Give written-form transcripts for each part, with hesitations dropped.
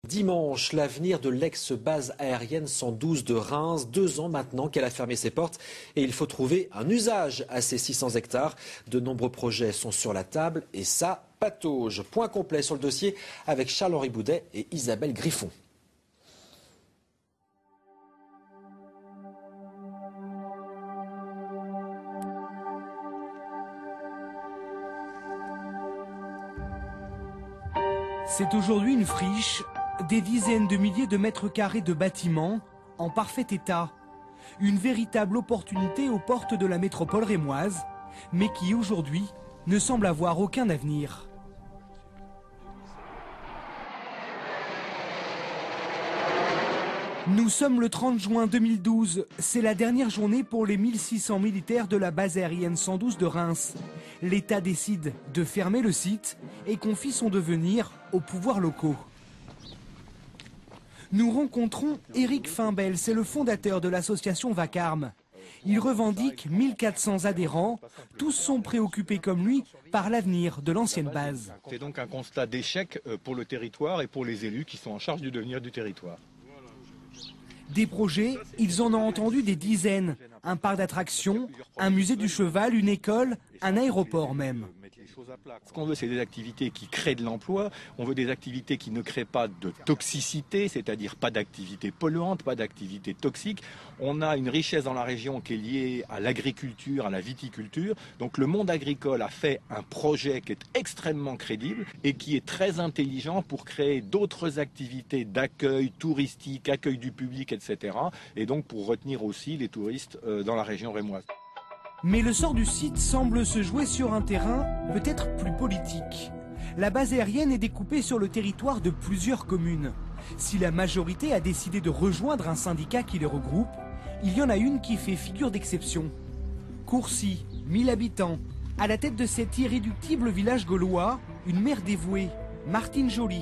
Dimanche, l'avenir de l'ex-base aérienne 112 de Reims, 2 ans maintenant qu'elle a fermé ses portes et il faut trouver un usage à ces 600 hectares. De nombreux projets sont sur la table et ça patauge. Point complet sur le dossier avec Charles-Henri Boudet et Isabelle Griffon. C'est aujourd'hui une friche, des dizaines de milliers de mètres carrés de bâtiments en parfait état. Une véritable opportunité aux portes de la métropole rémoise, mais qui aujourd'hui ne semble avoir aucun avenir. Nous sommes le 30 juin 2012, c'est la dernière journée pour les 1600 militaires de la base aérienne 112 de Reims. L'État décide de fermer le site et confie son devenir aux pouvoirs locaux. Nous rencontrons Éric Fimbel, c'est le fondateur de l'association Vacarme. Il revendique 1400 adhérents, tous sont préoccupés comme lui par l'avenir de l'ancienne base. C'est donc un constat d'échec pour le territoire et pour les élus qui sont en charge du devenir du territoire. Des projets, ils en ont entendu des dizaines. Un parc d'attractions, un musée du cheval, une école, un aéroport même. Ce qu'on veut, c'est des activités qui créent de l'emploi. On veut des activités qui ne créent pas de toxicité, c'est-à-dire pas d'activités polluantes, pas d'activités toxiques. On a une richesse dans la région qui est liée à l'agriculture, à la viticulture. Donc le monde agricole a fait un projet qui est extrêmement crédible et qui est très intelligent pour créer d'autres activités d'accueil touristique, accueil du public, etc. Et donc pour retenir aussi les touristes dans la région rémoise. Mais le sort du site semble se jouer sur un terrain peut-être plus politique. La base aérienne est découpée sur le territoire de plusieurs communes. Si la majorité a décidé de rejoindre un syndicat qui les regroupe, il y en a une qui fait figure d'exception. Courcy, 1000 habitants. À la tête de cet irréductible village gaulois, une mère dévouée, Martine Joly.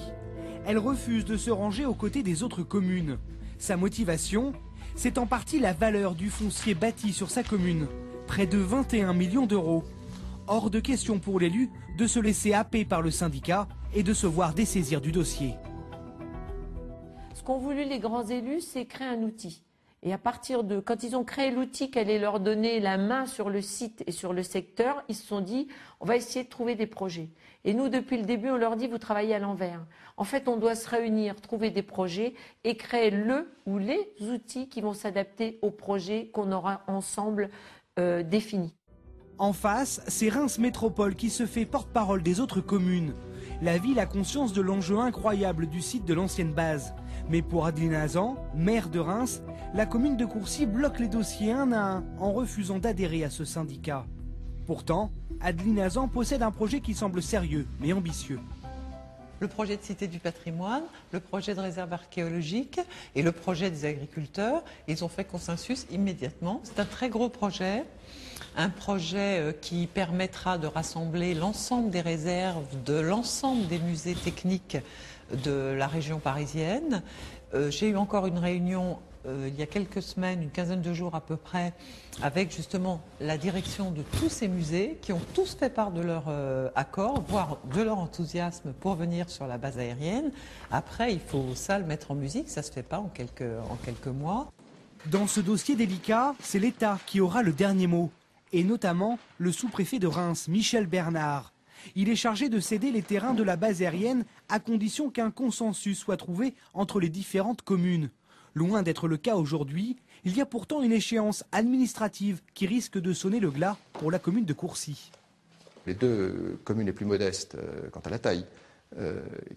Elle refuse de se ranger aux côtés des autres communes. Sa motivation, c'est en partie la valeur du foncier bâti sur sa commune. Près de 21 millions d'euros. Hors de question pour l'élu de se laisser happer par le syndicat et de se voir dessaisir du dossier. Ce qu'ont voulu les grands élus, c'est créer un outil. Et à partir de, quand ils ont créé l'outil qui allait leur donner la main sur le site et sur le secteur, ils se sont dit, on va essayer de trouver des projets. Et nous, depuis le début, on leur dit, vous travaillez à l'envers. En fait, on doit se réunir, trouver des projets et créer le ou les outils qui vont s'adapter aux projets qu'on aura ensemble défini. En face, c'est Reims Métropole qui se fait porte-parole des autres communes. La ville a conscience de l'enjeu incroyable du site de l'ancienne base. Mais pour Adeline Hazan, maire de Reims, la commune de Courcy bloque les dossiers un à un en refusant d'adhérer à ce syndicat. Pourtant, Adeline Hazan possède un projet qui semble sérieux mais ambitieux. Le projet de cité du patrimoine, le projet de réserve archéologique et le projet des agriculteurs. Ils ont fait consensus immédiatement. C'est un très gros projet, un projet qui permettra de rassembler l'ensemble des réserves de l'ensemble des musées techniques de la région parisienne. J'ai eu encore une réunion il y a quelques semaines, une quinzaine de jours à peu près, avec justement la direction de tous ces musées qui ont tous fait part de leur accord, voire de leur enthousiasme pour venir sur la base aérienne. Après, il faut ça le mettre en musique, ça ne se fait pas en quelques mois. Dans ce dossier délicat, c'est l'État qui aura le dernier mot, et notamment le sous-préfet de Reims, Michel Bernard. Il est chargé de céder les terrains de la base aérienne à condition qu'un consensus soit trouvé entre les différentes communes. Loin d'être le cas aujourd'hui, il y a pourtant une échéance administrative qui risque de sonner le glas pour la commune de Courcy. Les deux communes les plus modestes quant à la taille,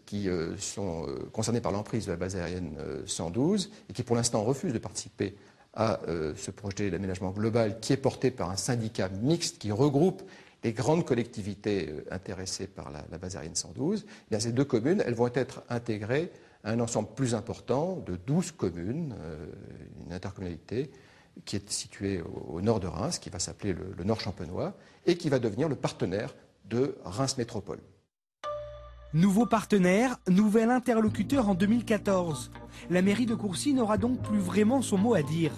qui sont concernées par l'emprise de la base aérienne 112 et qui pour l'instant refusent de participer à ce projet d'aménagement global qui est porté par un syndicat mixte qui regroupe les grandes collectivités intéressées par la base aérienne 112, eh bien, ces deux communes, elles vont être intégrées à un ensemble plus important de 12 communes, une intercommunalité qui est située au nord de Reims, qui va s'appeler le Nord Champenois, et qui va devenir le partenaire de Reims Métropole. Nouveau partenaire, nouvel interlocuteur en 2014. La mairie de Courcy n'aura donc plus vraiment son mot à dire.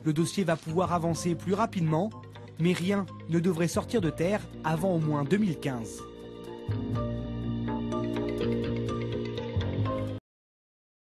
Le dossier va pouvoir avancer plus rapidement, mais rien ne devrait sortir de terre avant au moins 2015.